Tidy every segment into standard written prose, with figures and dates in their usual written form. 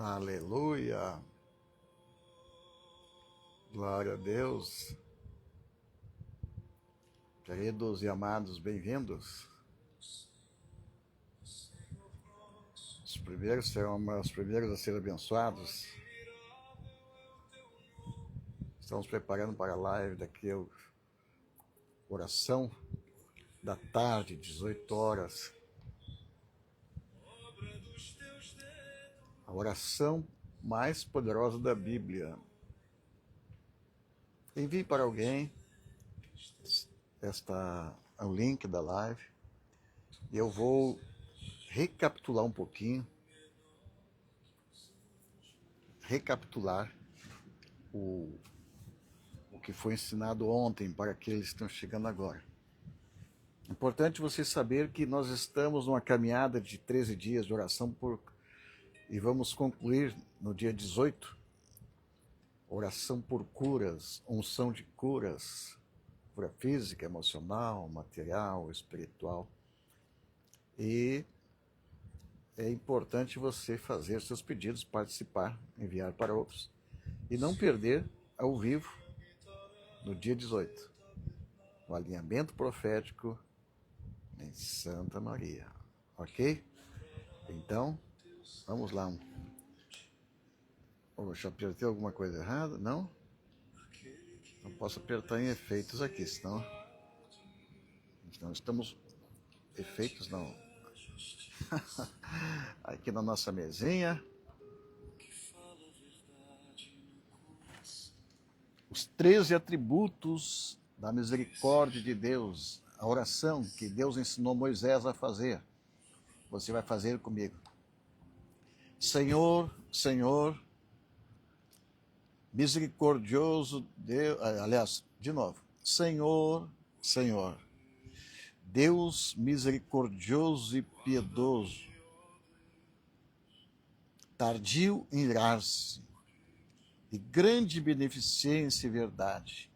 Aleluia! Glória a Deus! Queridos e amados, bem-vindos. Os primeiros serão os primeiros a ser abençoados. Estamos preparando para a live daqui a oração da tarde, 18 horas. A oração mais poderosa da Bíblia. Envie para alguém o link da live e eu vou recapitular um pouquinho, o que foi ensinado ontem para aqueles que estão chegando agora. É importante você saber que nós estamos numa caminhada de 13 dias de oração e vamos concluir no dia 18, oração por curas, unção de curas, cura física, emocional, material, espiritual. E é importante você fazer seus pedidos, participar, enviar para outros e não perder ao vivo no dia 18, o alinhamento profético em Santa Maria, ok? Então, vamos lá. Poxa, apertei alguma coisa errada? Não? Não posso apertar em efeitos aqui, senão estamos... Efeitos não. Aqui na nossa mesinha. Os 13 atributos da misericórdia de Deus. A oração que Deus ensinou Moisés a fazer. Você vai fazer comigo. Senhor, Senhor, misericordioso Deus... Aliás, de novo. Senhor, Senhor, Deus misericordioso e piedoso, tardio em irar-se, de grande beneficência e verdade,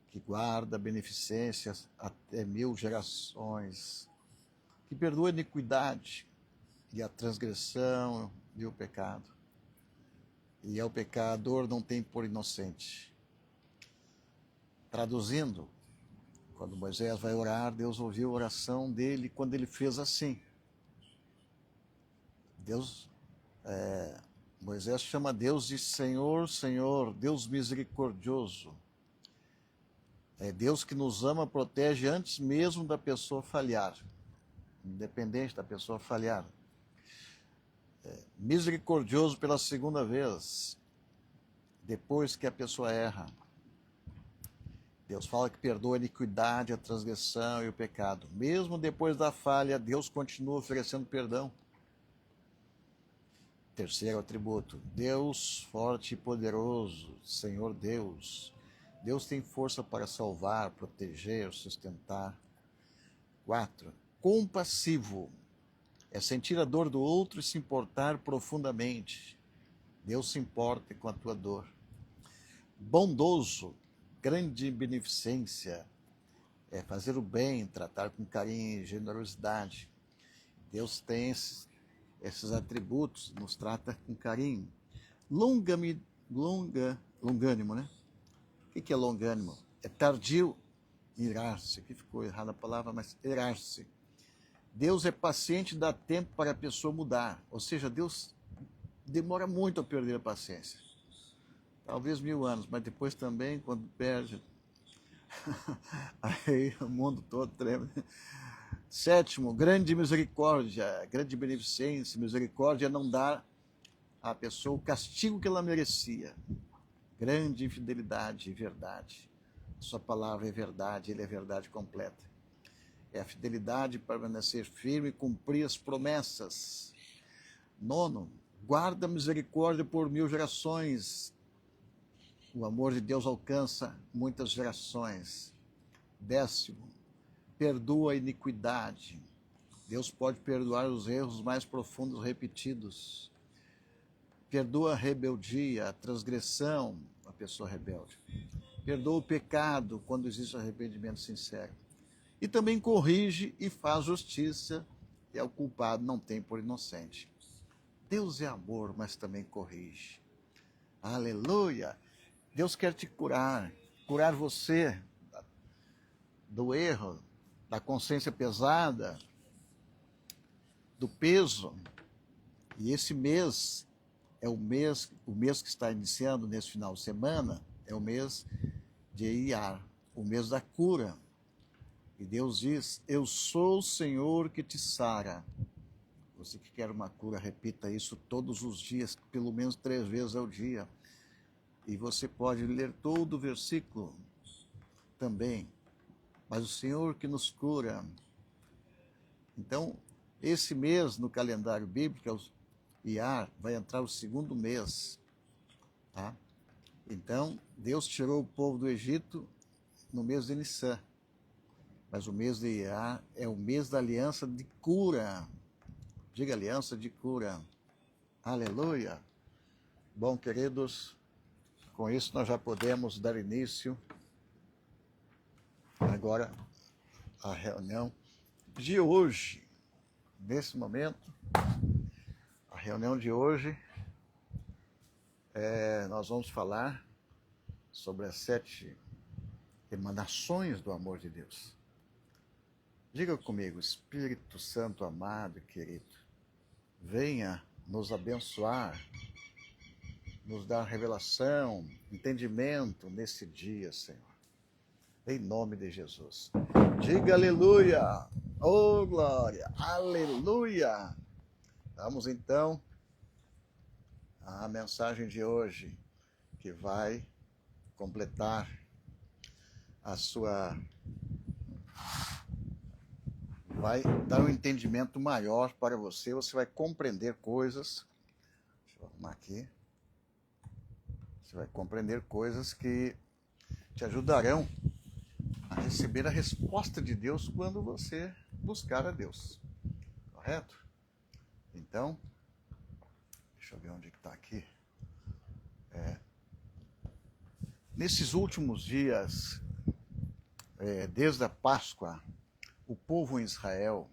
que guarda beneficências até 1000 gerações, que perdoa a iniquidade e a transgressão e o pecado, e ao pecador não tem por inocente. Traduzindo, quando Moisés vai orar, Deus ouviu a oração dele quando ele fez assim. Moisés chama Deus de Senhor, Senhor, Deus misericordioso. É Deus que nos ama, protege antes mesmo da pessoa falhar, independente da pessoa falhar. Misericordioso pela segunda vez, depois que a pessoa erra. Deus fala que perdoa a iniquidade, a transgressão e o pecado. Mesmo depois da falha, Deus continua oferecendo perdão. Terceiro atributo, Deus forte e poderoso, Senhor Deus. Deus tem força para salvar, proteger, sustentar. 4, compassivo. É sentir a dor do outro e se importar profundamente. Deus se importa com a tua dor. Bondoso, grande beneficência. É fazer o bem, tratar com carinho e generosidade. Deus tem esses atributos, nos trata com carinho. Longânimo, né? O que é longânimo? É tardio em irar-se. Aqui ficou errada a palavra, mas irar-se. Deus é paciente e dá tempo para a pessoa mudar. Ou seja, Deus demora muito a perder a paciência. Talvez 1000 anos, mas depois também, quando perde, aí o mundo todo treme. 7, grande misericórdia, grande beneficência. Misericórdia é não dar à pessoa o castigo que ela merecia. Grande infidelidade e verdade. Sua palavra é verdade, ele é verdade completa. É a fidelidade para permanecer firme e cumprir as promessas. 9, guarda a misericórdia por 1000 gerações. O amor de Deus alcança muitas gerações. 10, perdoa a iniquidade. Deus pode perdoar os erros mais profundos repetidos. Perdoa a rebeldia, a transgressão, a pessoa rebelde. Perdoa o pecado quando existe arrependimento sincero. E também corrige e faz justiça, e ao culpado não tem por inocente. Deus é amor, mas também corrige. Aleluia! Deus quer te curar, curar você do erro, da consciência pesada, do peso. E esse mês é o mês que está iniciando nesse final de semana, é o mês de Iyar, o mês da cura. E Deus diz: eu sou o Senhor que te sara. Você que quer uma cura, repita isso todos os dias, pelo menos 3 vezes ao dia. E você pode ler todo o versículo também. Mas o Senhor que nos cura. Então, esse mês no calendário bíblico, Iyar, vai entrar o 2º mês. Tá? Então, Deus tirou o povo do Egito no mês de Nissan. Mas o mês de Iyar é o mês da aliança de cura. Diga aliança de cura. Aleluia. Bom, queridos, com isso nós já podemos dar início agora à reunião de hoje. Nesse momento, a reunião de hoje, nós vamos falar sobre as 7 emanações do amor de Deus. Diga comigo: Espírito Santo amado e querido, venha nos abençoar, nos dar revelação, entendimento nesse dia, Senhor. Em nome de Jesus. Diga aleluia! Oh, glória! Aleluia! Vamos então à mensagem de hoje, que vai completar a sua... vai dar um entendimento maior para você. Você vai compreender coisas... Deixa eu arrumar aqui. Você vai compreender coisas que te ajudarão a receber a resposta de Deus quando você buscar a Deus. Correto? Então, deixa eu ver onde está aqui. Nesses últimos dias, desde a Páscoa, o povo em Israel,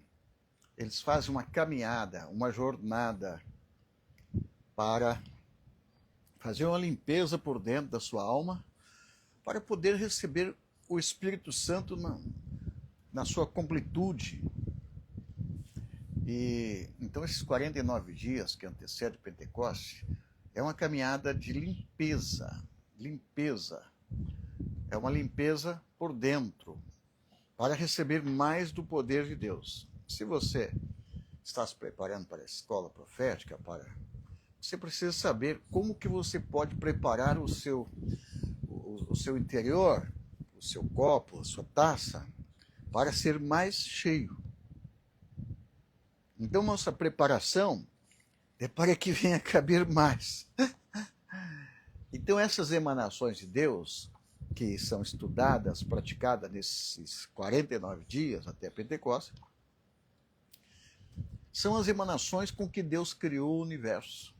eles fazem uma caminhada, uma jornada para fazer uma limpeza por dentro da sua alma, para poder receber o Espírito Santo na sua completude. E então esses 49 dias que antecedem o Pentecoste é uma caminhada de limpeza. É uma limpeza por dentro, para receber mais do poder de Deus. Se você está se preparando para a escola profética, você precisa saber como que você pode preparar o seu interior, o seu copo, a sua taça, para ser mais cheio. Então, nossa preparação é para que venha caber mais. Então, essas emanações de Deus, que são estudadas, praticadas nesses 49 dias até Pentecostes, são as emanações com que Deus criou o universo.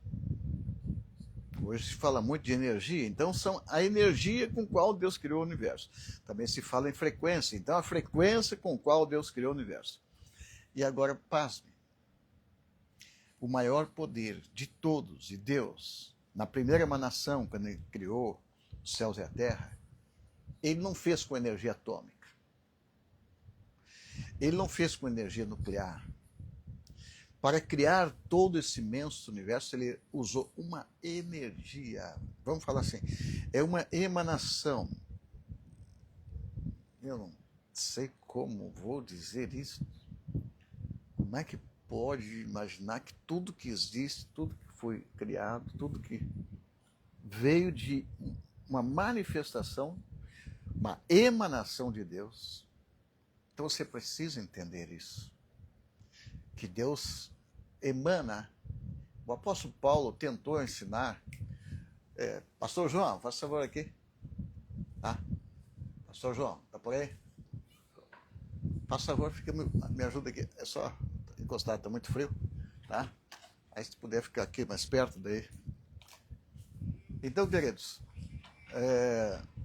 Hoje se fala muito de energia, então são a energia com qual Deus criou o universo. Também se fala em frequência, então a frequência com qual Deus criou o universo. E agora, pasme, o maior poder de todos, de Deus, na primeira emanação, quando ele criou os céus e a terra, ele não fez com energia atômica. Ele não fez com energia nuclear. Para criar todo esse imenso universo, ele usou uma energia. Vamos falar assim, é uma emanação. Eu não sei como vou dizer isso. Como é que pode imaginar que tudo que existe, tudo que foi criado, tudo que veio de uma manifestação, uma emanação de Deus? Então você precisa entender isso. Que Deus emana. O apóstolo Paulo tentou ensinar. Pastor João, faça favor aqui. Tá? Pastor João, tá por aí? Faça favor, me ajuda aqui. É só encostar, tá muito frio. Tá? Aí se puder ficar aqui mais perto daí. Então, queridos,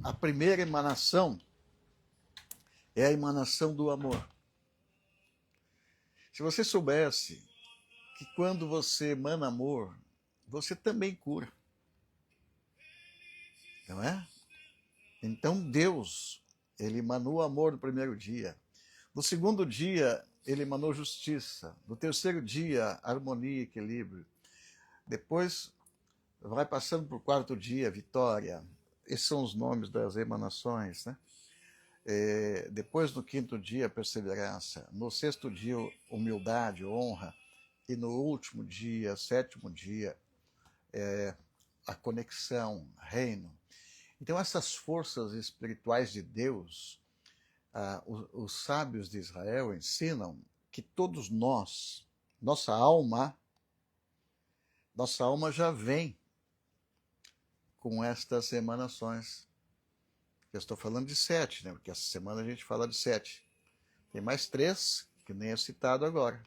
a primeira emanação é a emanação do amor. Se você soubesse que quando você emana amor, você também cura. Não é? Então Deus, ele emanou amor no primeiro dia. No segundo dia, ele emanou justiça. No terceiro dia, harmonia e equilíbrio. Depois, vai passando para o quarto dia, vitória. Esses são os nomes das emanações, né? Depois, no quinto dia, perseverança. No sexto dia, humildade, honra. E no último dia, sétimo dia, a conexão, reino. Então, essas forças espirituais de Deus, os sábios de Israel ensinam que todos nós, nossa alma já vem com estas emanações. Eu estou falando de 7, né? Porque essa semana a gente fala de 7. Tem mais 3, que nem é citado agora,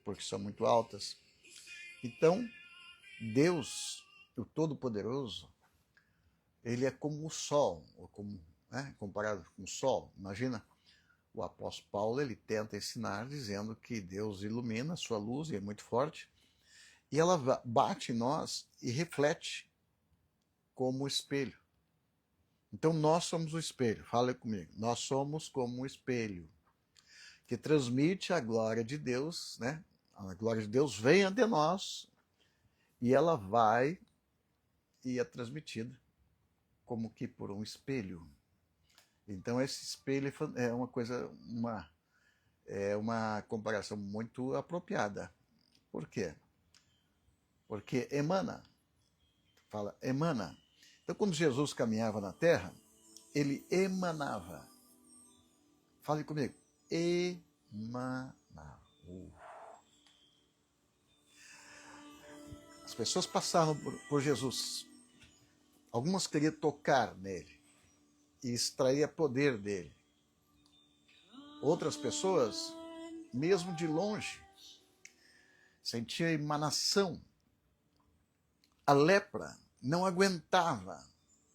porque são muito altas. Então, Deus, o Todo-Poderoso, ele é como o Sol, ou como, né, comparado com o Sol. Imagina, o apóstolo Paulo, ele tenta ensinar dizendo que Deus ilumina a sua luz, e é muito forte, e ela bate em nós e reflete como o espelho. Então nós somos o espelho, fala comigo, nós somos como um espelho, que transmite a glória de Deus, né? A glória de Deus vem ante nós, e ela vai e é transmitida como que por um espelho. Então esse espelho é uma coisa, é uma comparação muito apropriada. Por quê? Porque emana, fala emana. Então quando Jesus caminhava na terra, ele emanava. Fale comigo, emanava. As pessoas passavam por Jesus. Algumas queriam tocar nele e extrair poder dele. Outras pessoas, mesmo de longe, sentiam a emanação. A lepra não aguentava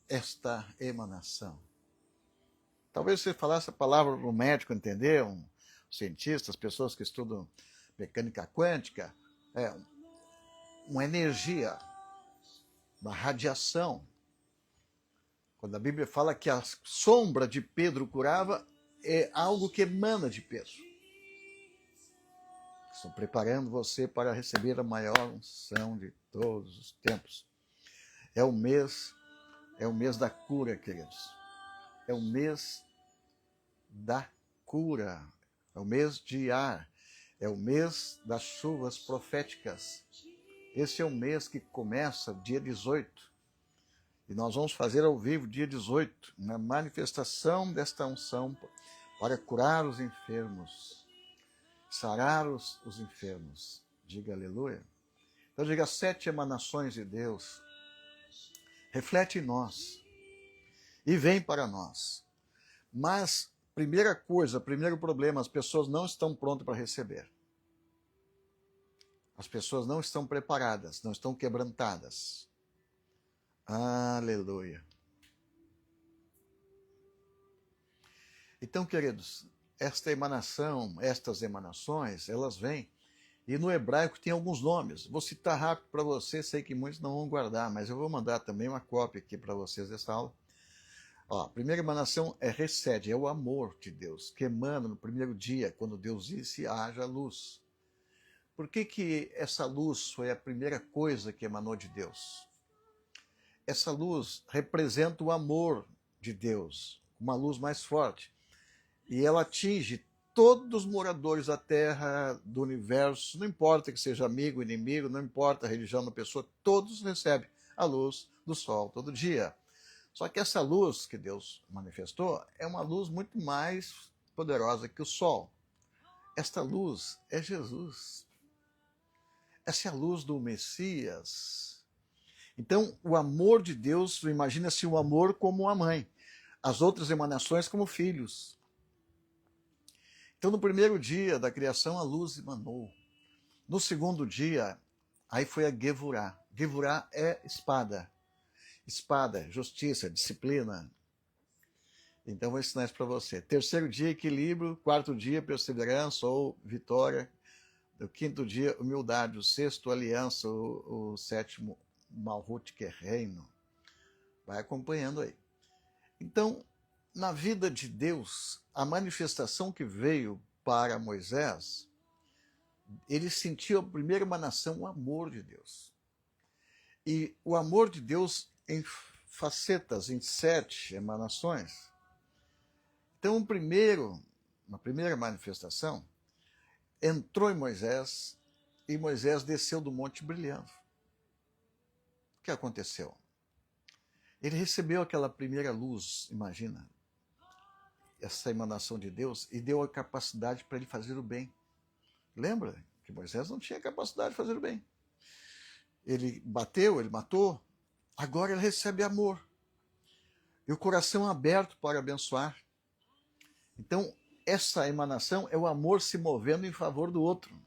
esta emanação. Talvez você falasse a palavra para o médico entender, um cientista, as pessoas que estudam mecânica quântica, uma energia, uma radiação. Quando a Bíblia fala que a sombra de Pedro curava, é algo que emana de Pedro. Estou preparando você para receber a maior unção de todos os tempos. É o mês da cura, queridos. É o mês da cura. É o mês de ar. É o mês das chuvas proféticas. Esse é o mês que começa dia 18. E nós vamos fazer ao vivo dia 18, uma manifestação desta unção para curar os enfermos, sarar os enfermos. Diga aleluia. Então diga 7 emanações de Deus. Reflete em nós e vem para nós. Mas, primeira coisa, primeiro problema, as pessoas não estão prontas para receber. As pessoas não estão preparadas, não estão quebrantadas. Aleluia. Então, queridos, esta emanação, estas emanações, elas vêm. E no hebraico tem alguns nomes. Vou citar rápido para você, sei que muitos não vão guardar, mas eu vou mandar também uma cópia aqui para vocês dessa aula. Ó, a primeira emanação é recede, é o amor de Deus, que emana no primeiro dia, quando Deus disse, haja luz. Por que essa luz foi a primeira coisa que emanou de Deus? Essa luz representa o amor de Deus, uma luz mais forte. E ela atinge todos os moradores da Terra, do universo, não importa que seja amigo, inimigo, não importa a religião da pessoa, todos recebem a luz do sol todo dia. Só que essa luz que Deus manifestou é uma luz muito mais poderosa que o sol. Esta luz é Jesus. Essa é a luz do Messias. Então, o amor de Deus, imagina-se o amor como a mãe, as outras emanações como filhos. Então, no primeiro dia da criação, a luz emanou. No segundo dia, aí foi a Gevurá. Gevurá é espada. Espada, justiça, disciplina. Então, vou ensinar isso para você. Terceiro dia, equilíbrio. Quarto dia, perseverança ou vitória. O quinto dia, humildade. O sexto, aliança. O sétimo, Malhut, que é reino. Vai acompanhando aí. Então, na vida de Deus, a manifestação que veio para Moisés, ele sentiu a primeira emanação, o amor de Deus. E o amor de Deus em facetas, em 7 emanações. Então, uma primeira manifestação, entrou em Moisés e Moisés desceu do monte brilhando. O que aconteceu? Ele recebeu aquela primeira luz, imagina, essa emanação de Deus, e deu a capacidade para ele fazer o bem. Lembra que Moisés não tinha capacidade de fazer o bem. Ele bateu, ele matou, agora ele recebe amor. E o coração aberto para abençoar. Então, essa emanação é o amor se movendo em favor do outro.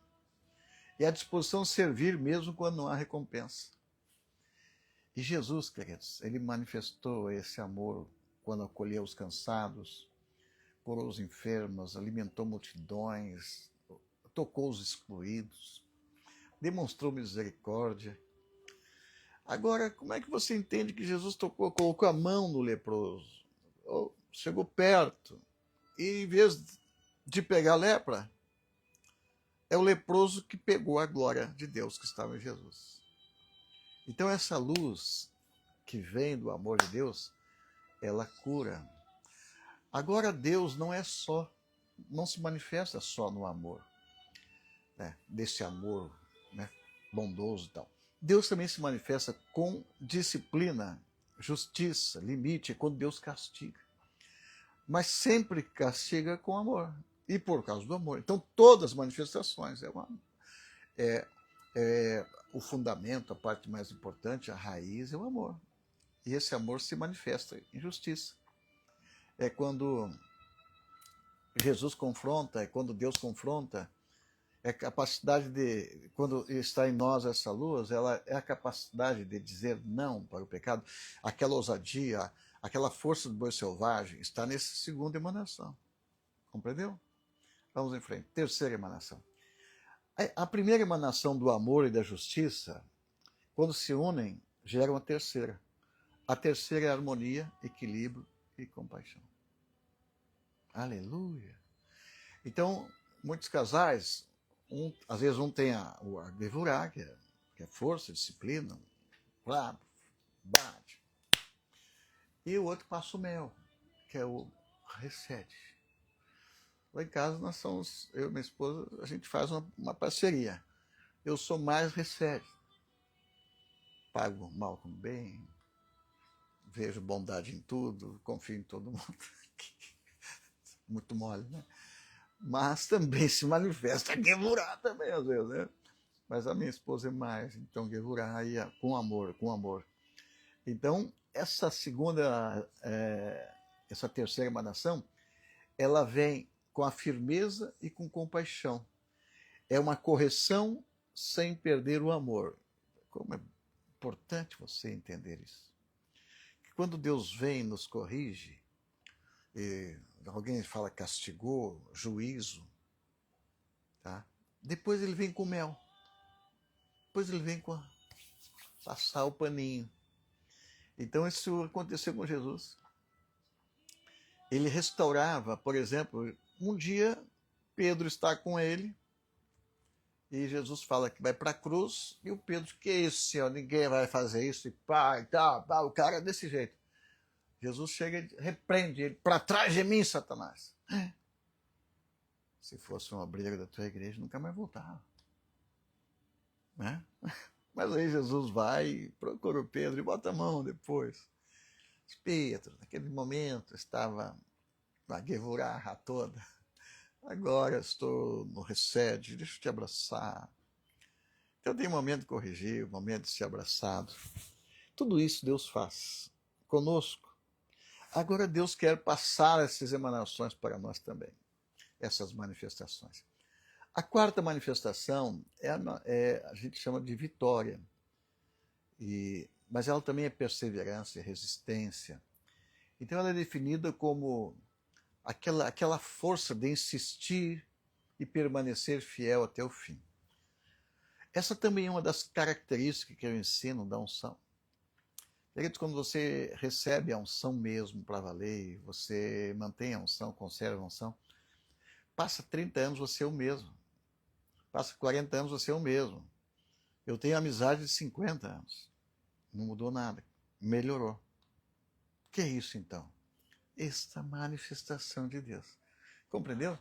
E a disposição de servir mesmo quando não há recompensa. E Jesus, queridos, ele manifestou esse amor quando acolheu os cansados, curou os enfermos, alimentou multidões, tocou os excluídos, demonstrou misericórdia. Agora, como é que você entende que Jesus colocou a mão no leproso? Ou chegou perto e, em vez de pegar a lepra, é o leproso que pegou a glória de Deus que estava em Jesus. Então, essa luz que vem do amor de Deus, ela cura. Agora, Deus não se manifesta só no amor, né? Desse amor, né, bondoso e tal. Deus também se manifesta com disciplina, justiça, limite, é quando Deus castiga. Mas sempre castiga com amor, e por causa do amor. Então, todas as manifestações é o fundamento, a parte mais importante, a raiz é o amor. E esse amor se manifesta em justiça. É quando Jesus confronta, é quando Deus confronta, é a capacidade de, quando está em nós essa luz, ela é a capacidade de dizer não para o pecado, aquela ousadia, aquela força do boi selvagem, está nessa segunda emanação. Compreendeu? Vamos em frente. Terceira emanação. A primeira emanação do amor e da justiça, quando se unem, geram a terceira. A terceira é harmonia, equilíbrio e compaixão. Aleluia! Então, muitos casais, às vezes um tem a gevurah, que é força, disciplina, claro, bate. E o outro passa o mel, que é o recede. Lá em casa nós somos, eu e minha esposa, a gente faz uma parceria. Eu sou mais recede. Pago mal com bem, vejo bondade em tudo, confio em todo mundo. Muito mole, né? Mas também se manifesta a gevurah também, às vezes, né? Mas a minha esposa é mais, então gevurah com amor, com amor. Então, essa essa terceira emanação, ela vem com a firmeza e com compaixão. É uma correção sem perder o amor. Como é importante você entender isso. Que quando Deus vem e nos corrige, e alguém fala castigou, juízo, tá? Depois ele vem com mel. Depois ele vem com passar o paninho. Então isso aconteceu com Jesus. Ele restaurava, por exemplo, um dia Pedro está com ele e Jesus fala que vai para a cruz e o Pedro, que é isso, Senhor? Ninguém vai fazer isso e pá, e tal, pá, o cara é desse jeito. Jesus chega e repreende ele, para trás de mim, Satanás. Se fosse uma briga da tua igreja, nunca mais voltava. Né? Mas aí Jesus vai, procura o Pedro e bota a mão depois. Pedro, naquele momento, estava na gevurah toda. Agora estou no recede, deixa eu te abraçar. Então tem momento de corrigir, momento de ser abraçado. Tudo isso Deus faz conosco. Agora Deus quer passar essas emanações para nós também, essas manifestações. A quarta manifestação a gente chama de vitória, mas ela também é perseverança, resistência. Então ela é definida como aquela força de insistir e permanecer fiel até o fim. Essa também é uma das características que eu ensino da unção. Queridos, quando você recebe a unção mesmo para valer, você mantém a unção, conserva a unção, passa 30 anos você é o mesmo. Passa 40 anos você é o mesmo. Eu tenho amizade de 50 anos. Não mudou nada. Melhorou. O que é isso então? Esta manifestação de Deus. Compreendeu?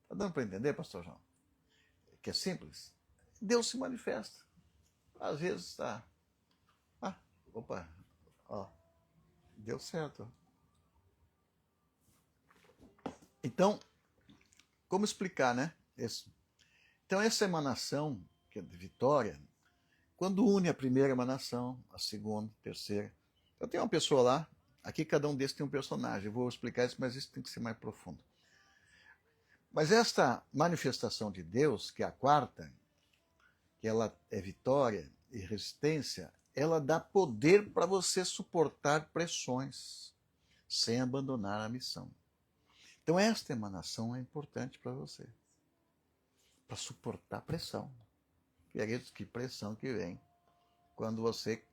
Está dando para entender, pastor João? Que é simples? Deus se manifesta. Às vezes está. Opa, ó, deu certo. Então, como explicar, né? Isso. Então, essa emanação, que é de vitória, quando une a primeira emanação, a segunda, a terceira. Eu tenho uma pessoa lá, aqui cada um desses tem um personagem. Eu vou explicar isso, mas isso tem que ser mais profundo. Mas esta manifestação de Deus, que é a quarta, que ela é vitória e resistência, ela dá poder para você suportar pressões, sem abandonar a missão. Então esta emanação é importante para você, para suportar pressão. Queridos, que pressão que vem quando você...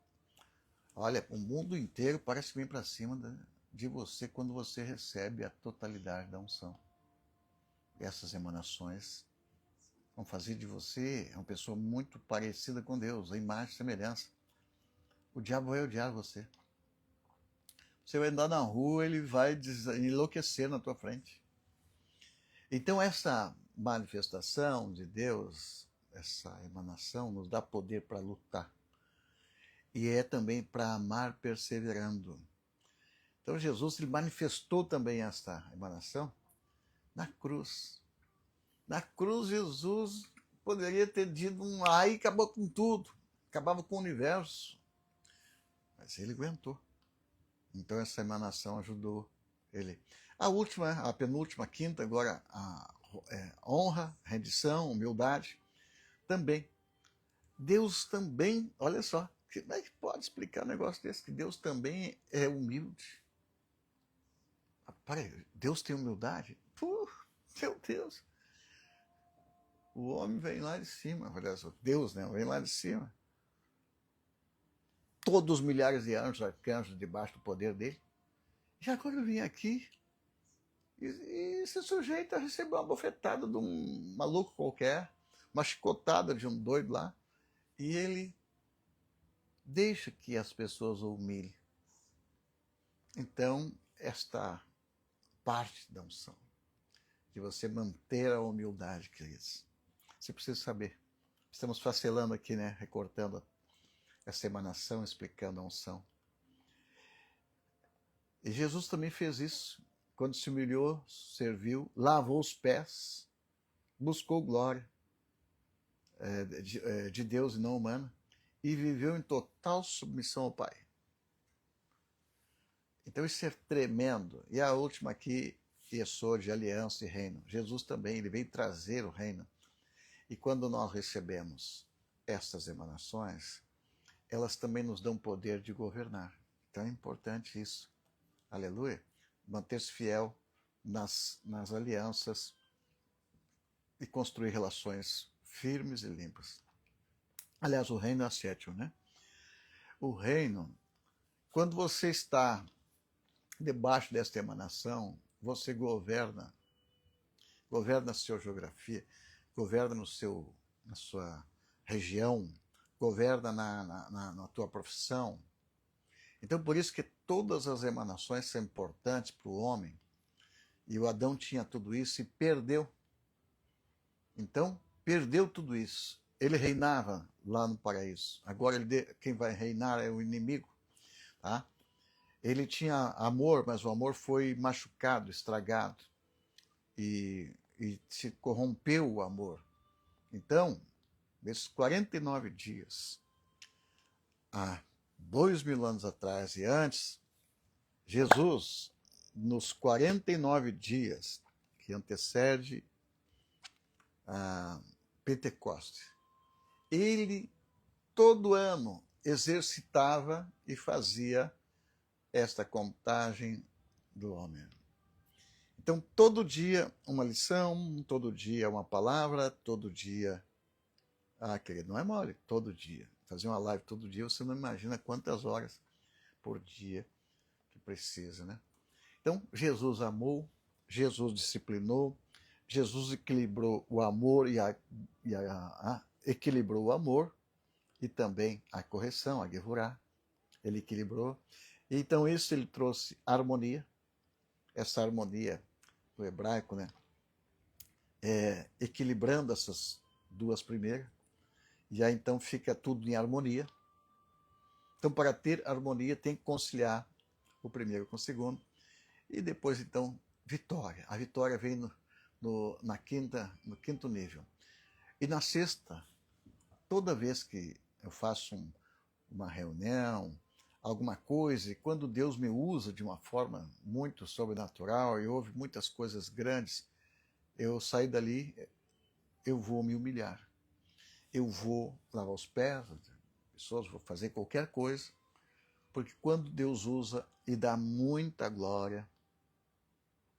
Olha, o mundo inteiro parece vir para cima de você quando você recebe a totalidade da unção. Essas emanações vão fazer de você uma pessoa muito parecida com Deus, a imagem e semelhança. O diabo vai odiar você. Você vai andar na rua, ele vai enlouquecer na tua frente. Então essa manifestação de Deus, essa emanação, nos dá poder para lutar. E é também para amar perseverando. Então Jesus ele manifestou também esta emanação na cruz. Na cruz Jesus poderia ter dito um ai e acabou com tudo. Acabava com o universo. Mas ele aguentou. Então essa emanação ajudou ele. A última, a penúltima, a quinta, agora a honra, rendição, humildade, também. Deus também, olha só, como é que pode explicar um negócio desse? Que Deus também é humilde. Peraí, Deus tem humildade? Meu Deus. O homem vem lá de cima, olha só, Deus, né, vem lá de cima. Todos os milhares de anjos, arcanjos, debaixo do poder dele. E agora eu vim aqui e se sujeita a receber uma bofetada de um maluco qualquer, uma chicotada de um doido lá, e ele deixa que as pessoas o humilhem. Então, esta parte da unção, de você manter a humildade, queridos, você precisa saber. Estamos facelando aqui, né, recortando essa emanação, explicando a unção. E Jesus também fez isso. Quando se humilhou, serviu, lavou os pés, buscou glória de Deus e não humana, e viveu em total submissão ao Pai. Então isso é tremendo. E a última aqui, Yesod, de aliança e reino. Jesus também, ele veio trazer o reino. E quando nós recebemos estas emanações, elas também nos dão poder de governar. Então é importante isso. Aleluia. Manter-se fiel nas alianças e construir relações firmes e limpas. Aliás, o reino é ascético, né? O reino, quando você está debaixo desta emanação, você governa a sua geografia, governa na sua região, governa na tua profissão. Então, por isso que todas as emanações são importantes para o homem. E o Adão tinha tudo isso e perdeu. Então, perdeu tudo isso. Ele reinava lá no paraíso. Agora, quem vai reinar é o inimigo. Tá? Ele tinha amor, mas o amor foi machucado, estragado. E se corrompeu o amor. Então, nesses 49 dias, há 2000 anos atrás e antes, Jesus, nos 49 dias que antecede a Pentecostes, ele todo ano exercitava e fazia esta contagem do homem. Então, todo dia uma lição, todo dia uma palavra, todo dia Ah, querido, não é mole, todo dia. Fazer uma live todo dia, você não imagina quantas horas por dia que precisa, né? Então, Jesus amou, Jesus disciplinou, Jesus equilibrou o amor equilibrou o amor e também a correção, a gevurah. Ele equilibrou. Então, isso ele trouxe harmonia. Essa harmonia do hebraico, né? Equilibrando essas duas primeiras. E aí então fica tudo em harmonia. Então, para ter harmonia, tem que conciliar o primeiro com o segundo. E depois, então, vitória. A vitória vem no quinto nível. E na sexta, toda vez que eu faço uma reunião, alguma coisa, e quando Deus me usa de uma forma muito sobrenatural e houve muitas coisas grandes, eu saio dali, eu vou me humilhar. Eu vou lavar os pés das pessoas, vou fazer qualquer coisa, porque quando Deus usa e dá muita glória,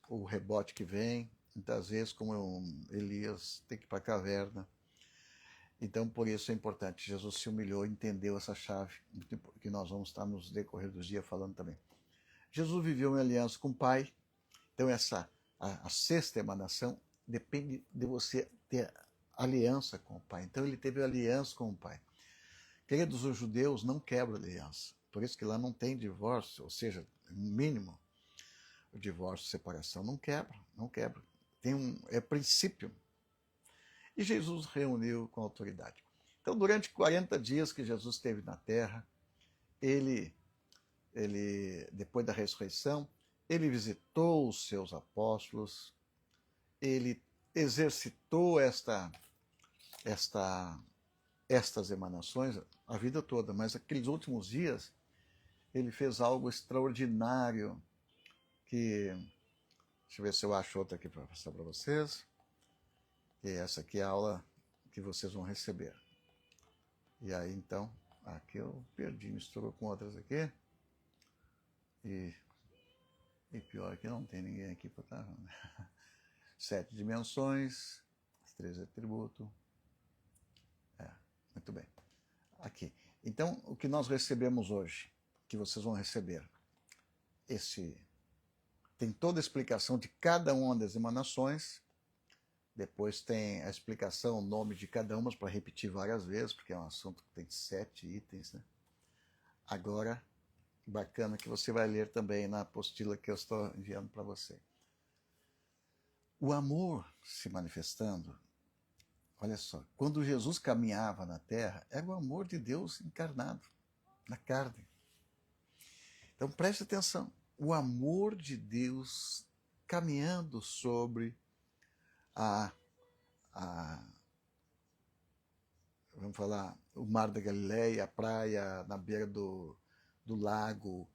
o rebote que vem, muitas vezes, como Elias tem que ir para a caverna. Então, por isso é importante. Jesus se humilhou, entendeu essa chave, que nós vamos estar nos decorrer dos dias falando também. Jesus viveu em aliança com o Pai. Então, a sexta emanação depende de você ter aliança com o Pai. Então, ele teve aliança com o Pai. Queridos, os judeus não quebram aliança. Por isso que lá não tem divórcio, ou seja, mínimo, o divórcio, separação, não quebra, não quebra. É princípio. E Jesus reuniu com autoridade. Então, durante 40 dias que Jesus esteve na terra, ele depois da ressurreição, ele visitou os seus apóstolos, ele exercitou estas emanações a vida toda, mas aqueles últimos dias ele fez algo extraordinário que, deixa eu ver se eu acho outra aqui para passar para vocês, e essa aqui é a aula que vocês vão receber. E aí então, aqui eu perdi, misturou com outras aqui, e pior que não tem ninguém aqui para estar. 7 dimensões, 13 atributos. Muito bem. Aqui. Então, o que nós recebemos hoje, que vocês vão receber, tem toda a explicação de cada uma das emanações, depois tem a explicação, o nome de cada uma, para repetir várias vezes, porque é um assunto que tem 7 itens, né? Agora, bacana que você vai ler também na apostila que eu estou enviando para você. O amor se manifestando, olha só, quando Jesus caminhava na terra, era o amor de Deus encarnado na carne. Então preste atenção, o amor de Deus caminhando sobre vamos falar, o Mar da Galileia, a praia na beira do lago,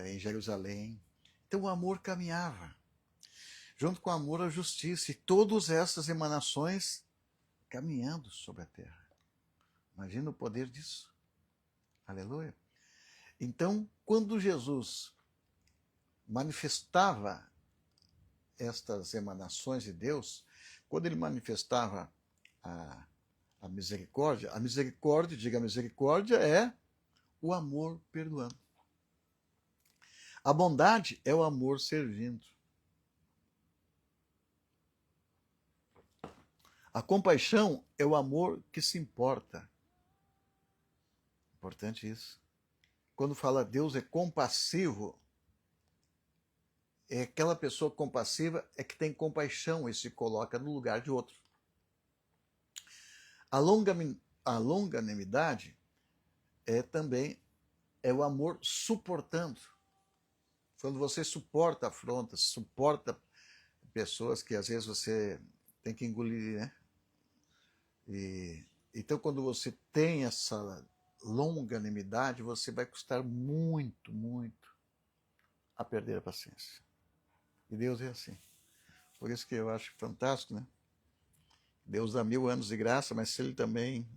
em Jerusalém. Então o amor caminhava. Junto com o amor, a justiça, e todas essas emanações caminhando sobre a terra. Imagina o poder disso. Aleluia. Então, quando Jesus manifestava estas emanações de Deus, quando ele manifestava a misericórdia, diga misericórdia, é o amor perdoando. A bondade é o amor servindo. A compaixão é o amor que se importa. Importante isso. Quando fala Deus é compassivo, é aquela pessoa compassiva é que tem compaixão e se coloca no lugar de outro. A longanimidade também é o amor suportando. Quando você suporta afrontas, suporta pessoas que às vezes você tem que engolir, né? Então, quando você tem essa longanimidade, você vai custar muito, muito a perder a paciência. E Deus é assim. Por isso que eu acho fantástico, né? Deus dá 1000 anos de graça, mas se Ele também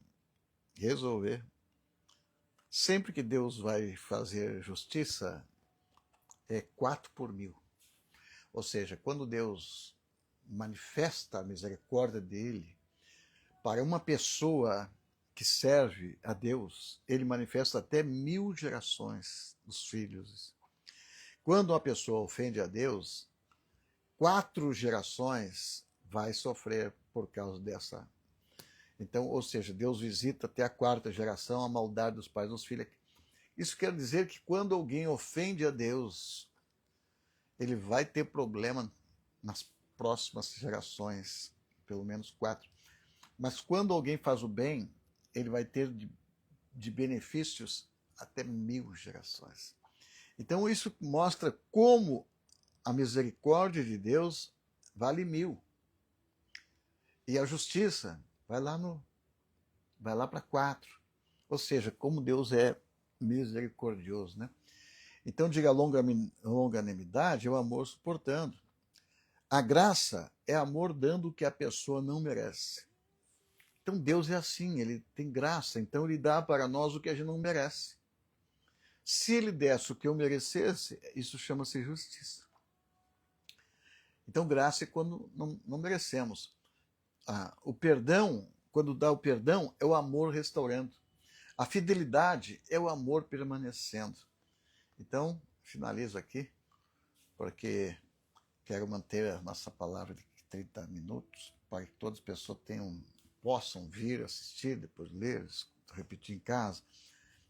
resolver, sempre que Deus vai fazer justiça, é 4 por 1000. Ou seja, quando Deus manifesta a misericórdia dele, Para uma pessoa que serve a Deus, ele manifesta até 1000 gerações dos filhos. Quando uma pessoa ofende a Deus, 4 gerações vai sofrer por causa dessa. Então, ou seja, Deus visita até a 4ª geração a maldade dos pais dos filhos. Isso quer dizer que quando alguém ofende a Deus, ele vai ter problema nas próximas gerações, pelo menos 4. Mas quando alguém faz o bem, ele vai ter de benefícios até 1000 gerações. Então isso mostra como a misericórdia de Deus vale 1000. E a justiça vai lá para 4. Ou seja, como Deus é misericordioso, né? Então diga, longanimidade é o amor suportando. A graça é amor dando o que a pessoa não merece. Então Deus é assim, ele tem graça, então ele dá para nós o que a gente não merece. Se ele desse o que eu merecesse, isso chama-se justiça. Então graça é quando não merecemos. O perdão, quando dá o perdão, é o amor restaurando. A fidelidade é o amor permanecendo. Então, finalizo aqui, porque quero manter a nossa palavra de 30 minutos, para que todas as pessoas possam vir, assistir, depois ler, repetir em casa,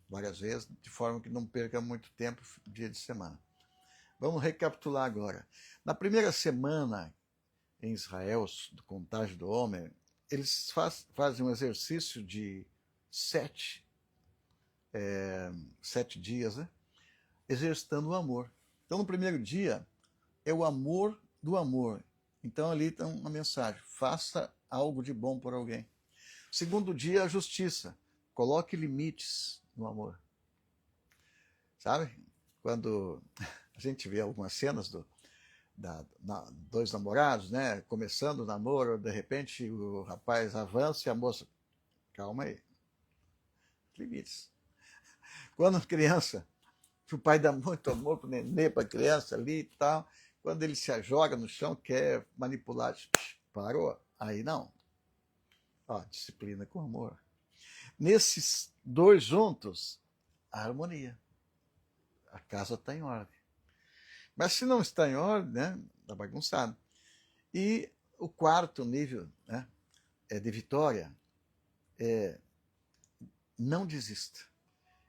várias vezes, de forma que não perca muito tempo dia de semana. Vamos recapitular agora. Na primeira semana em Israel, do contágio do homem, eles fazem um exercício de 7 dias, né? Exercitando o amor. Então, no primeiro dia, é o amor do amor. Então, ali está uma mensagem: faça algo de bom por alguém. Segundo dia, a justiça. Coloque limites no amor. Sabe? Quando a gente vê algumas cenas dois namorados, né? Começando o namoro, de repente o rapaz avança e a moça, calma aí, limites. Quando criança, o pai dá muito amor pro nenê, para a criança ali e tal, quando ele se joga no chão, quer manipular, parou, aí não. Ó, disciplina com amor. Nesses dois juntos, a harmonia. A casa está em ordem. Mas se não está em ordem, né, está bagunçado. E o quarto nível, né, de vitória é não desista.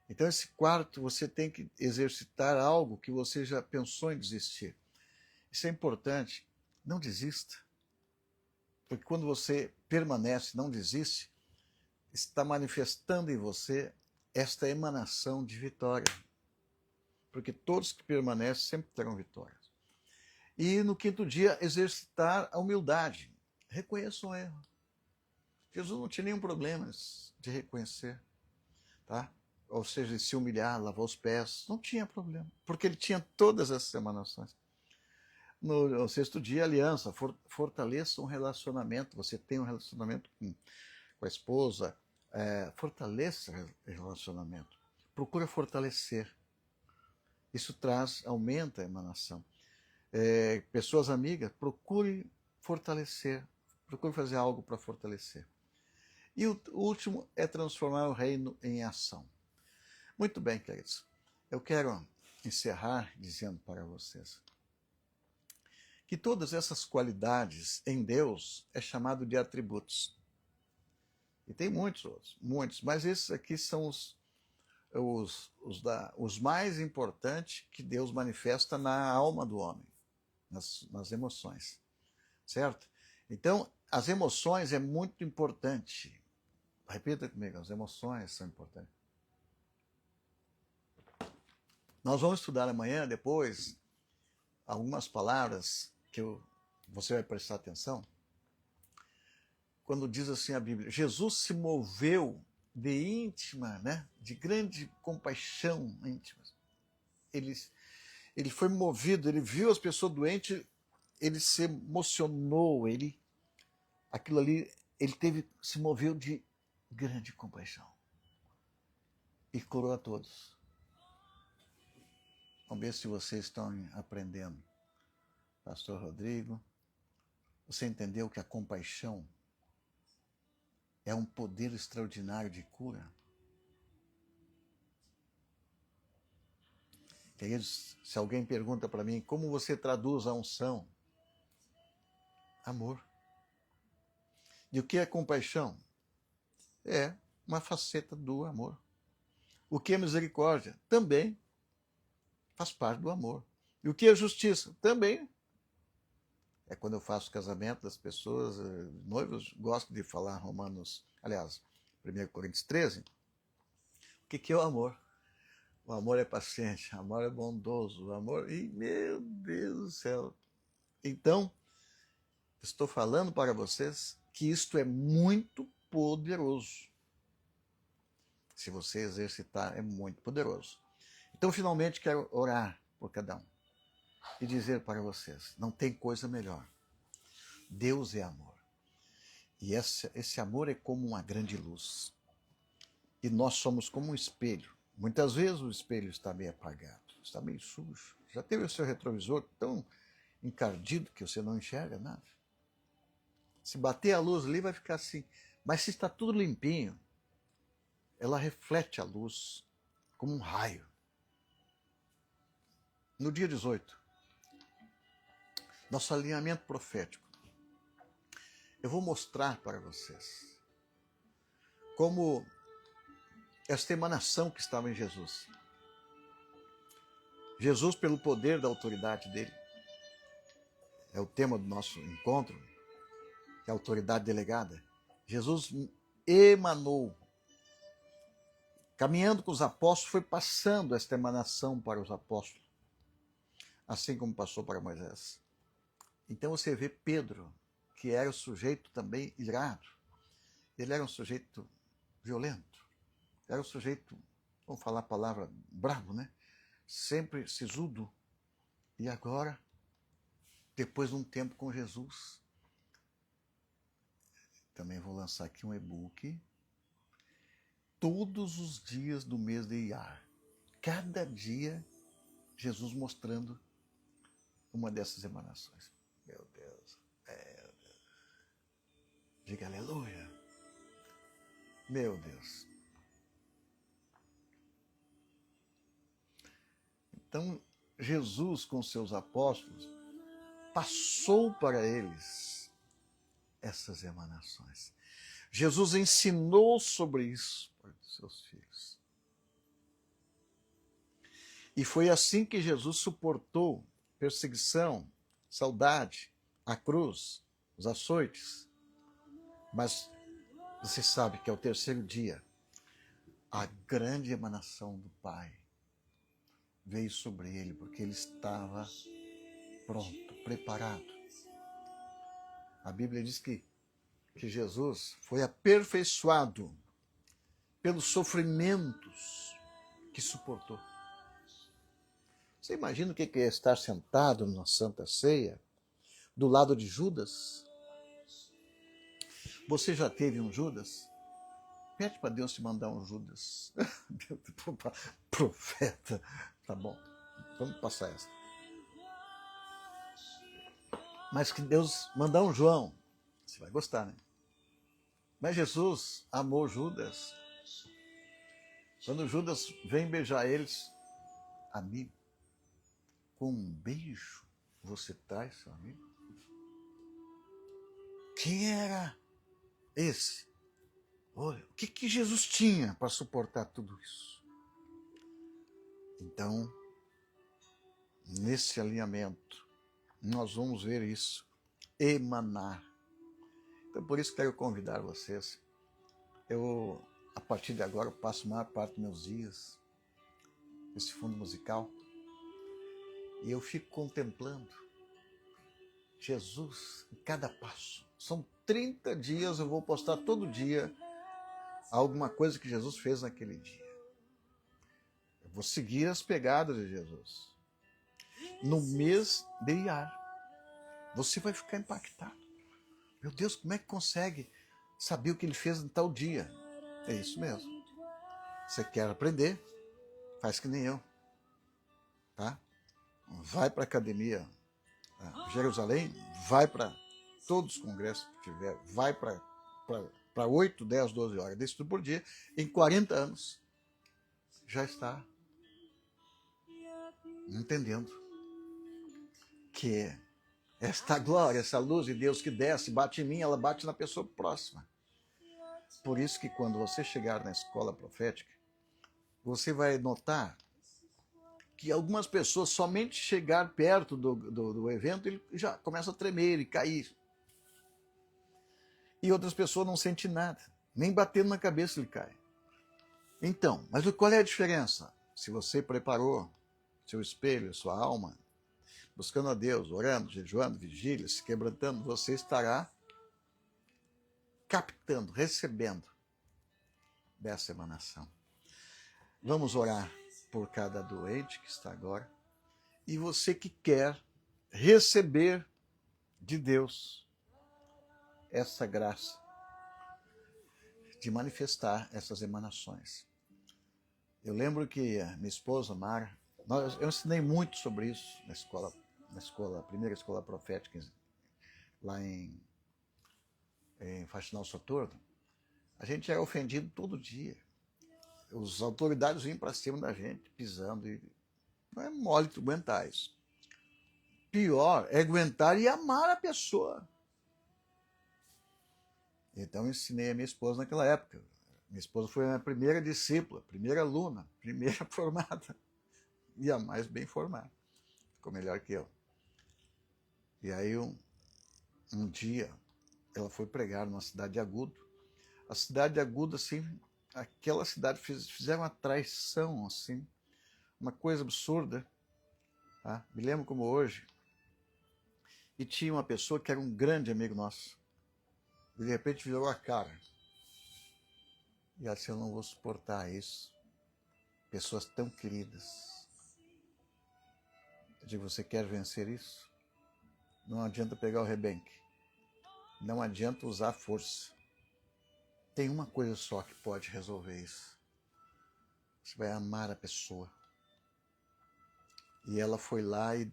Então, esse quarto, você tem que exercitar algo que você já pensou em desistir. Isso é importante. Não desista. Porque quando você permanece, não desiste, está manifestando em você esta emanação de vitória. Porque todos que permanecem sempre terão vitória. E no quinto dia, exercitar a humildade. Reconheça o erro. Jesus não tinha nenhum problema de reconhecer, tá? Ou seja, de se humilhar, lavar os pés, não tinha problema, porque ele tinha todas essas emanações. No sexto dia, aliança, fortaleça um relacionamento. Você tem um relacionamento com a esposa, fortaleça o relacionamento. Procura fortalecer. Isso aumenta a emanação. Pessoas amigas, procure fortalecer, procure fazer algo para fortalecer. E o último é transformar o reino em ação. Muito bem, queridos. Eu quero encerrar dizendo para vocês que todas essas qualidades em Deus é chamado de atributos. E tem muitos outros, muitos, mas esses aqui são os mais importantes que Deus manifesta na alma do homem, nas emoções, certo? Então, as emoções é muito importante. Repita comigo, as emoções são importantes. Nós vamos estudar amanhã, depois, algumas palavras que você vai prestar atenção. Quando diz assim a Bíblia, Jesus se moveu de íntima, né, de grande compaixão íntima. Ele foi movido, ele viu as pessoas doentes, ele se emocionou, aquilo ali, se moveu de grande compaixão e curou a todos. Vamos ver se vocês estão aprendendo. Pastor Rodrigo, você entendeu que a compaixão é um poder extraordinário de cura. Queridos, se alguém pergunta para mim como você traduz a unção, amor. E o que é compaixão? É uma faceta do amor. O que é misericórdia? Também faz parte do amor. E o que é justiça? Também. É quando eu faço casamento das pessoas, noivos, gosto de falar Romanos, aliás, 1 Coríntios 13. O que é o amor? O amor é paciente, o amor é bondoso, o amor... E, meu Deus do céu! Então, estou falando para vocês que isto é muito poderoso. Se você exercitar, é muito poderoso. Então, finalmente, quero orar por cada um e dizer para vocês, não tem coisa melhor. Deus é amor. E esse amor é como uma grande luz. E nós somos como um espelho. Muitas vezes o espelho está meio apagado, está meio sujo. Já teve o seu retrovisor tão encardido que você não enxerga nada? Se bater a luz ali vai ficar assim. Mas se está tudo limpinho, ela reflete a luz como um raio. No dia 18, nosso alinhamento profético, eu vou mostrar para vocês como esta emanação que estava em Jesus. Jesus, pelo poder da autoridade dele, é o tema do nosso encontro, que é a autoridade delegada. Jesus emanou, caminhando com os apóstolos, foi passando esta emanação para os apóstolos, assim como passou para Moisés. Então você vê Pedro, que era o sujeito também irado, ele era um sujeito violento, era um sujeito, vamos falar a palavra, bravo, né? Sempre sisudo. E agora, depois de um tempo com Jesus, também vou lançar aqui um e-book, todos os dias do mês de Iyar. Cada dia, Jesus mostrando uma dessas emanações. Meu Deus. Diga aleluia. Meu Deus. Então, Jesus, com seus apóstolos, passou para eles essas emanações. Jesus ensinou sobre isso para os seus filhos. E foi assim que Jesus suportou perseguição, saudade, a cruz, os açoites. Mas você sabe que ao terceiro dia, a grande emanação do Pai veio sobre ele, porque ele estava pronto, preparado. A Bíblia diz que Jesus foi aperfeiçoado pelos sofrimentos que suportou. Você imagina o que é estar sentado na Santa Ceia, do lado de Judas? Você já teve um Judas? Pede para Deus te mandar um Judas. Profeta. Tá bom, vamos passar essa. Mas que Deus mandar um João. Você vai gostar, né? Mas Jesus amou Judas. Quando Judas vem beijar eles, amigo, com um beijo você traz seu amigo? Quem era esse? Olha, o que Jesus tinha para suportar tudo isso? Então, nesse alinhamento, nós vamos ver isso emanar. Então, por isso quero convidar vocês. Eu, a partir de agora, eu passo a maior parte dos meus dias nesse fundo musical e eu fico contemplando Jesus em cada passo. São 30 dias, eu vou postar todo dia alguma coisa que Jesus fez naquele dia. Eu vou seguir as pegadas de Jesus. No mês de Iyar, você vai ficar impactado. Meu Deus, como é que consegue saber o que ele fez em tal dia? É isso mesmo. Você quer aprender? Faz que nem eu. Tá? Vai para a academia Jerusalém, vai para todos os congressos que tiver, vai para para 8, 10, 12 horas de estudo por dia, em 40 anos, já está entendendo que esta glória, essa luz de Deus que desce, bate em mim, ela bate na pessoa próxima. Por isso que quando você chegar na escola profética, você vai notar que algumas pessoas, somente chegar perto do evento, ele já começa a tremer e cair. E outras pessoas não sentem nada, nem batendo na cabeça ele cai. Então, mas qual é a diferença? Se você preparou seu espelho, sua alma, buscando a Deus, orando, jejuando, vigília, se quebrantando, você estará captando, recebendo dessa emanação. Vamos orar por cada doente que está agora. E você que quer receber de Deus essa graça de manifestar essas emanações. Eu lembro que a minha esposa, Mara, eu ensinei muito sobre isso na escola, primeira escola profética, lá em Faxinal Soturno. A gente era ofendido todo dia. As autoridades vinham para cima da gente, pisando. E não é mole tu aguentar isso. Pior é aguentar e amar a pessoa. Então eu ensinei a minha esposa naquela época. Minha esposa foi a minha primeira discípula, primeira aluna, primeira formada. E a mais bem formada. Ficou melhor que eu. E aí um dia ela foi pregar numa cidade de Agudo. A cidade de Agudo, assim, aquela cidade fizeram uma traição, assim, uma coisa absurda. Tá? Me lembro como hoje. E tinha uma pessoa que era um grande amigo nosso. De repente virou a cara. E ela disse, eu não vou suportar isso. Pessoas tão queridas. Eu digo, você quer vencer isso? Não adianta pegar o rebenque. Não adianta usar força. Tem uma coisa só que pode resolver isso. Você vai amar a pessoa. E ela foi lá e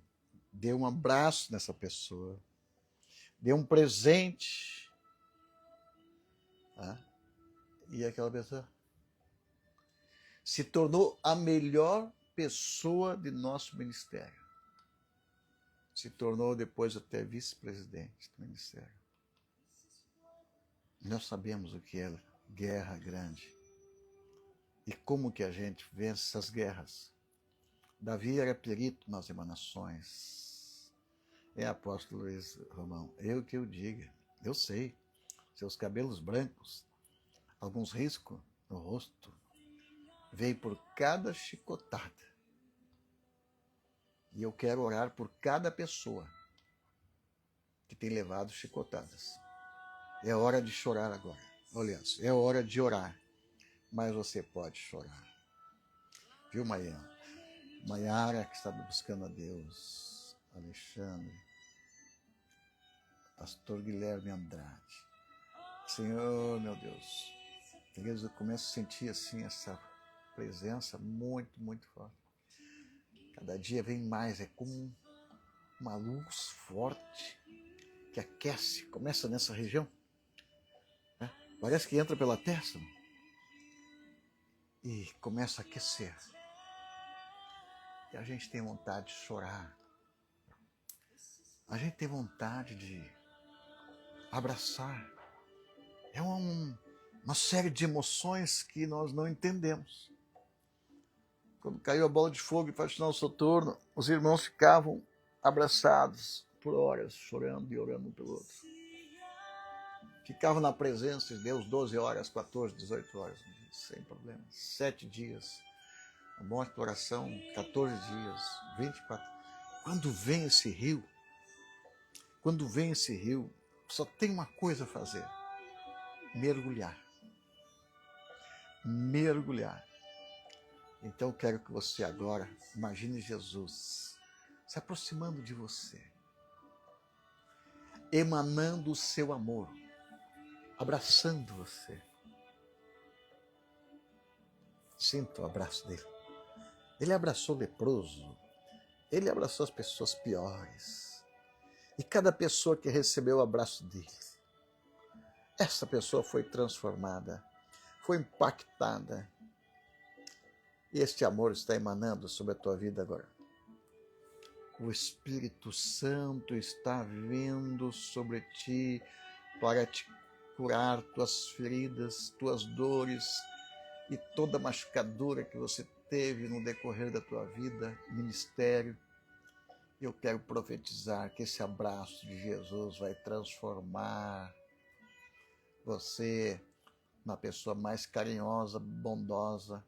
deu um abraço nessa pessoa. Deu um presente. Tá? E aquela pessoa se tornou a melhor pessoa de nosso ministério. Se tornou depois até vice-presidente do ministério. Nós sabemos o que é guerra grande. E como que a gente vence essas guerras. Davi era perito nas emanações. Apóstolo Luiz Romão, eu que eu diga, eu sei. Seus cabelos brancos, alguns riscos no rosto, veio por cada chicotada. E eu quero orar por cada pessoa que tem levado chicotadas. É hora de chorar agora. Aliás, é hora de orar. Mas você pode chorar. Viu, Maiara? Maiara que está buscando a Deus. Alexandre. Pastor Guilherme Andrade. Senhor, meu Deus. Eu começo a sentir assim essa presença muito, muito forte. Cada dia vem mais, é como uma luz forte que aquece, começa nessa região. Né? Parece que entra pela testa e começa a aquecer. E a gente tem vontade de chorar. A gente tem vontade de abraçar. É uma série de emoções que nós não entendemos. Quando caiu a bola de fogo em Faxinal Soturno, os irmãos ficavam abraçados por horas, chorando e orando um pelo outro. Ficavam na presença de Deus 12 horas, 14, 18 horas, sem problema. 7 dias. Uma boa exploração, 14 dias, 24. Quando vem esse rio, só tem uma coisa a fazer. Mergulhar. Mergulhar. Então eu quero que você agora imagine Jesus se aproximando de você, emanando o seu amor, abraçando você. Sinta o abraço dele. Ele abraçou o leproso, ele abraçou as pessoas piores. E cada pessoa que recebeu o abraço dele, essa pessoa foi transformada, foi impactada. E este amor está emanando sobre a tua vida agora. O Espírito Santo está vindo sobre ti para te curar tuas feridas, tuas dores e toda machucadura que você teve no decorrer da tua vida, ministério. Eu quero profetizar que esse abraço de Jesus vai transformar você na pessoa mais carinhosa, bondosa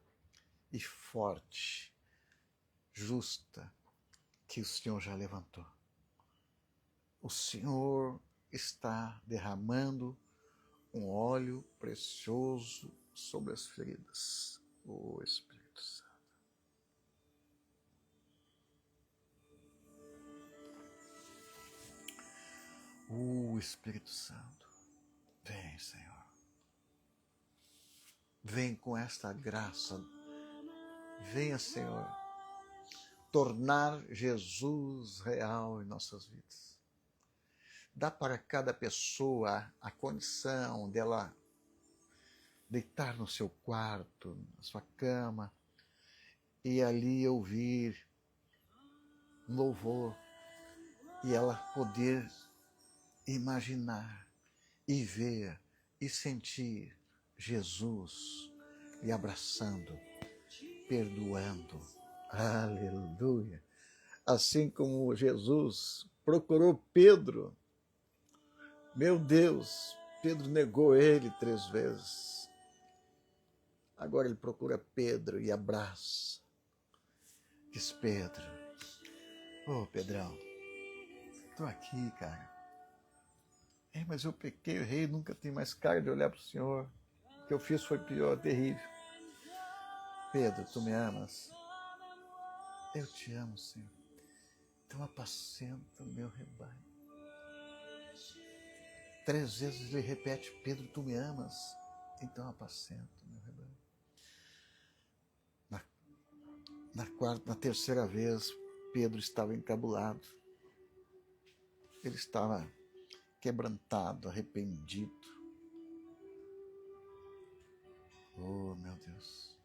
e forte, justa, que o Senhor já levantou. O Senhor está derramando um óleo precioso sobre as feridas. O Espírito Santo. O Espírito Santo. Vem, Senhor. Vem com esta graça. Venha, Senhor, tornar Jesus real em nossas vidas. Dá para cada pessoa a condição dela deitar no seu quarto, na sua cama, e ali ouvir um louvor, e ela poder imaginar e ver e sentir Jesus lhe abraçando, perdoando. Aleluia! Assim como Jesus procurou Pedro, meu Deus, Pedro negou ele 3 vezes. Agora ele procura Pedro e abraça. Diz Pedro, ô Pedrão, estou aqui, cara. Mas eu pequei, eu errei, nunca tenho mais cara de olhar para o Senhor. O que eu fiz foi pior, terrível. Pedro, tu me amas? Eu te amo, Senhor. Então apacenta o meu rebanho. 3 vezes ele repete, Pedro, tu me amas? Então apacenta o meu rebanho. Na terceira vez, Pedro estava encabulado. Ele estava quebrantado, arrependido. Oh, meu Deus.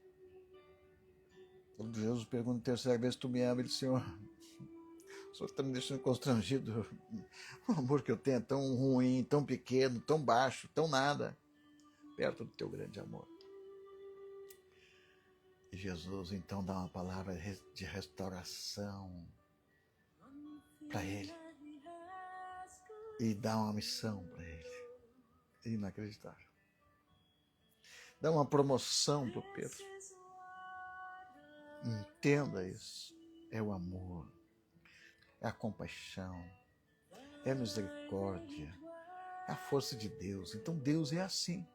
Quando Jesus pergunta a terceira vez, tu me amas? Ele disse, Senhor, o Senhor está me deixando constrangido. O amor que eu tenho é tão ruim, tão pequeno, tão baixo, tão nada, perto do teu grande amor. E Jesus então dá uma palavra de restauração para ele. E dá uma missão para ele. Inacreditável. Dá uma promoção para o Pedro. Entenda isso. É o amor. É a compaixão. É a misericórdia. É a força de Deus. Então Deus é assim.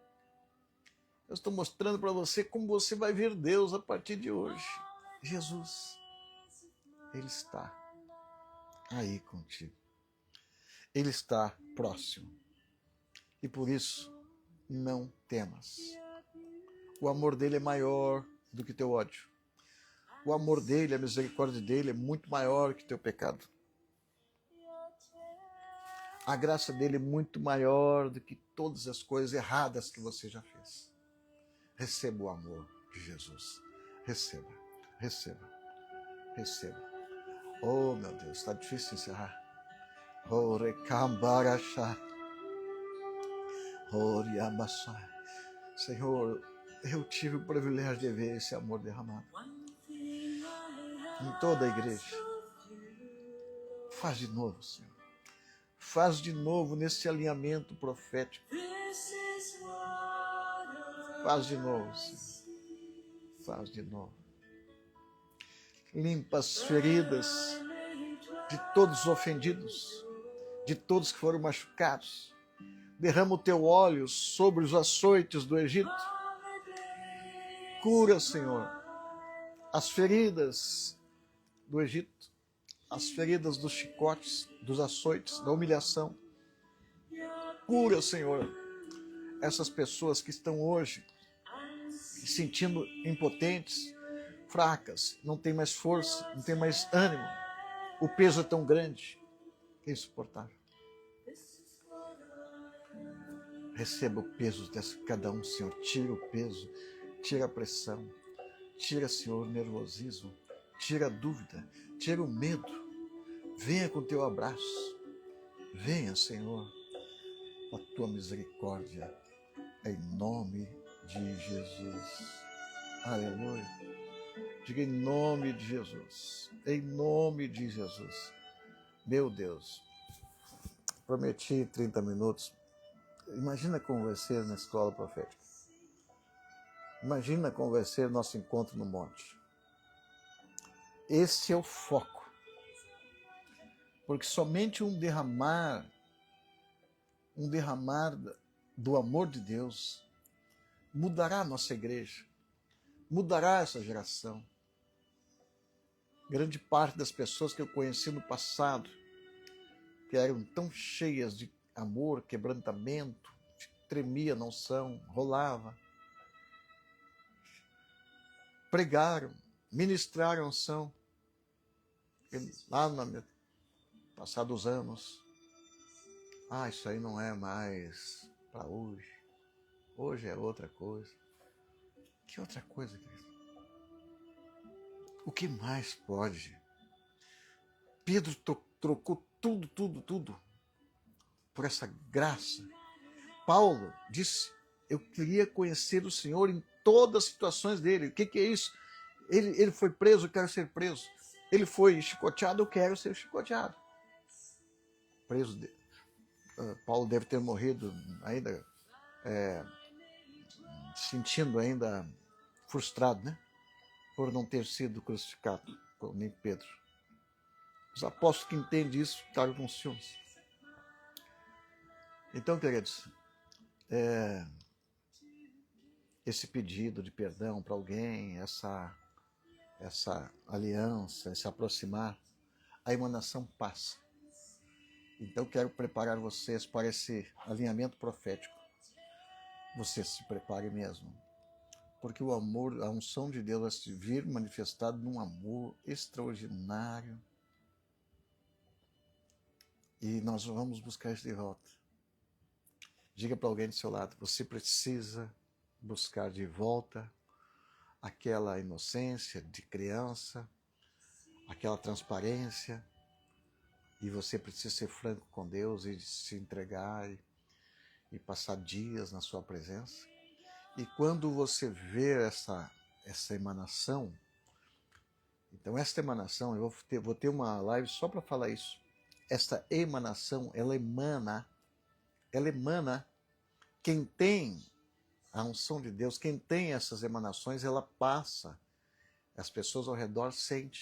Eu estou mostrando para você como você vai ver Deus a partir de hoje. Jesus, Ele está aí contigo. Ele está próximo. E por isso, não temas. O amor dele é maior do que teu ódio. O amor dele, a misericórdia dele é muito maior que teu pecado. A graça dele é muito maior do que todas as coisas erradas que você já fez. Receba o amor de Jesus. Receba, receba, receba. Oh, meu Deus, está difícil encerrar. Oh, recambarachá. Oh, riabaçá. Senhor, eu tive o privilégio de ver esse amor derramado em toda a igreja. Faz de novo, Senhor. Faz de novo nesse alinhamento profético. Faz de novo, Senhor. Faz de novo. Limpa as feridas de todos os ofendidos, de todos que foram machucados. Derrama o teu óleo sobre os açoites do Egito. Cura, Senhor, as feridas do Egito, as feridas dos chicotes, dos açoites, da humilhação. Cura, Senhor, essas pessoas que estão hoje se sentindo impotentes, fracas, não tem mais força, não tem mais ânimo. O peso é tão grande, é insuportável. Receba o peso de cada um, Senhor. Tira o peso, tira a pressão, tira, Senhor, o nervosismo, tira a dúvida, tira o medo. Venha com o teu abraço. Venha, Senhor, com a tua misericórdia, em nome de Jesus. Aleluia. Diga em nome de Jesus. Em nome de Jesus. Meu Deus. Prometi 30 minutos. Imagina como vai ser na escola profética. Imagina como vai ser nosso encontro no monte. Esse é o foco. Porque somente um derramar do amor de Deus mudará a nossa igreja, mudará essa geração. Grande parte das pessoas que eu conheci no passado, que eram tão cheias de amor, quebrantamento, tremia na unção, rolava, pregaram, ministraram a unção. Lá no passar dos anos, isso aí não é mais para hoje. Hoje é outra coisa. Que outra coisa, querido? O que mais pode? Pedro trocou tudo por essa graça. Paulo disse, eu queria conhecer o Senhor em todas as situações dele. O que é isso? Ele foi preso, eu quero ser preso. Ele foi chicoteado, eu quero ser chicoteado. Preso dele. Paulo deve ter morrido ainda, sentindo ainda frustrado, né? Por não ter sido crucificado, como nem Pedro. Os apóstolos que entendem isso ficaram com ciúmes. Então, queridos, esse pedido de perdão para alguém, essa aliança, esse aproximar, a emanação passa. Então, quero preparar vocês para esse alinhamento profético. Você se prepare mesmo. Porque o amor, a unção de Deus vai se vir manifestado num amor extraordinário. E nós vamos buscar isso de volta. Diga para alguém do seu lado, você precisa buscar de volta aquela inocência de criança, aquela transparência, e você precisa ser franco com Deus e se entregar e passar dias na sua presença. E quando você vê essa emanação, então esta emanação, eu vou ter uma live só para falar isso. Esta emanação, ela emana, quem tem a unção de Deus, quem tem essas emanações, ela passa. As pessoas ao redor sentem,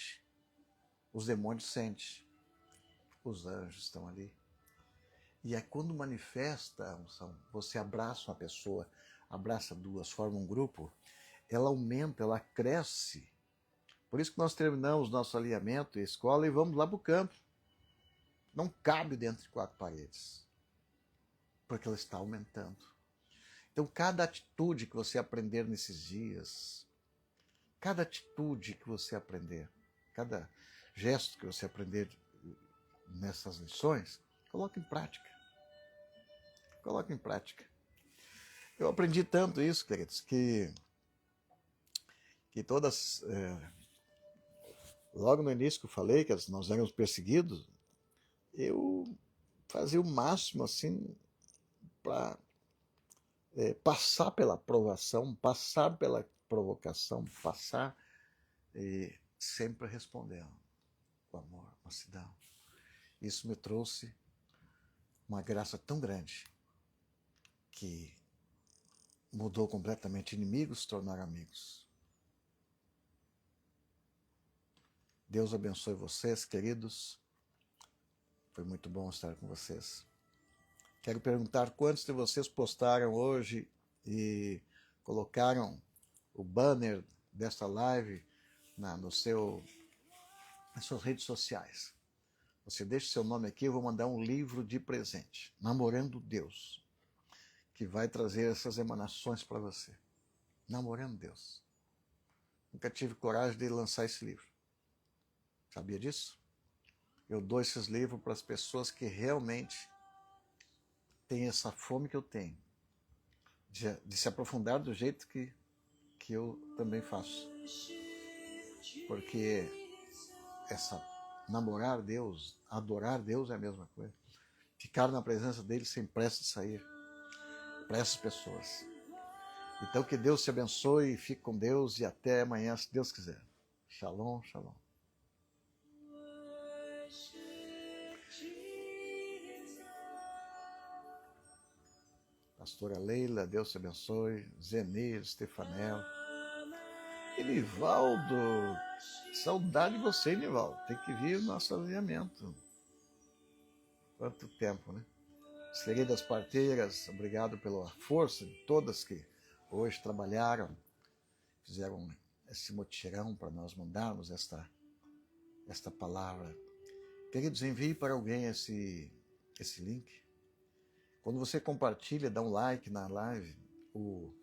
os demônios sentem, os anjos estão ali. E é quando manifesta a unção, você abraça uma pessoa, abraça duas, forma um grupo, ela aumenta, ela cresce. Por isso que nós terminamos nosso alinhamento e escola e vamos lá para o campo. Não cabe dentro de 4 paredes, porque ela está aumentando. Então, cada atitude que você aprender nesses dias, cada atitude que você aprender, cada gesto que você aprender nessas lições, coloque em prática. Coloque em prática. Eu aprendi tanto isso, queridos, que todas... logo no início que eu falei que nós éramos perseguidos, eu fazia o máximo assim para passar pela provação, passar pela provocação, passar e sempre respondendo com amor, mansidão. Isso me trouxe uma graça tão grande que mudou completamente. Inimigos se tornaram amigos. Deus abençoe vocês, queridos. Foi muito bom estar com vocês. Quero perguntar quantos de vocês postaram hoje e colocaram o banner desta live nas suas redes sociais. Você deixa seu nome aqui, eu vou mandar um livro de presente, Namorando Deus, que vai trazer essas emanações para você. Namorando Deus. Nunca tive coragem de lançar esse livro. Sabia disso? Eu dou esses livros para as pessoas que realmente têm essa fome que eu tenho, de se aprofundar do jeito que eu também faço. Porque namorar Deus, adorar Deus é a mesma coisa. Ficar na presença dele sem pressa de sair para essas pessoas. Então que Deus te abençoe, fique com Deus e até amanhã, se Deus quiser. Shalom, shalom. Pastora Leila, Deus te abençoe. Zenir, Stefanel. E Nivaldo, saudade de você, Nivaldo. Tem que vir o nosso alinhamento. Quanto tempo, né? As queridas parteiras, obrigado pela força de todas que hoje trabalharam, fizeram esse mutirão para nós mandarmos esta palavra. Queridos, envie para alguém esse link. Quando você compartilha, dá um like na live, o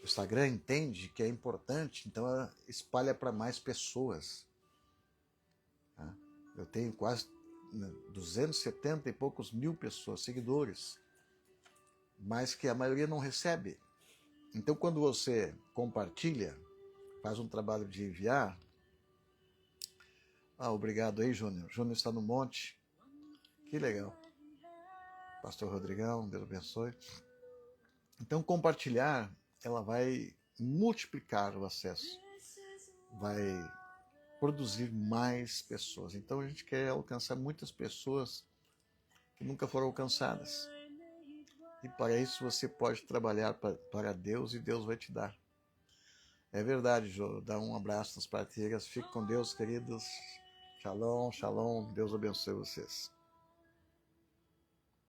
Instagram entende que é importante, então ela espalha para mais pessoas. Tá? Eu tenho quase 270 e poucos mil pessoas, seguidores, mas que a maioria não recebe. Então, quando você compartilha, faz um trabalho de enviar. Obrigado aí, Júnior. Júnior está no monte. Que legal. Pastor Rodrigão, Deus abençoe. Então, compartilhar, ela vai multiplicar o acesso. Vai produzir mais pessoas. Então, a gente quer alcançar muitas pessoas que nunca foram alcançadas. E para isso você pode trabalhar para Deus e Deus vai te dar. É verdade, Jô. Dá um abraço nas parteiras. Fique com Deus, queridos. Shalom, shalom. Deus abençoe vocês.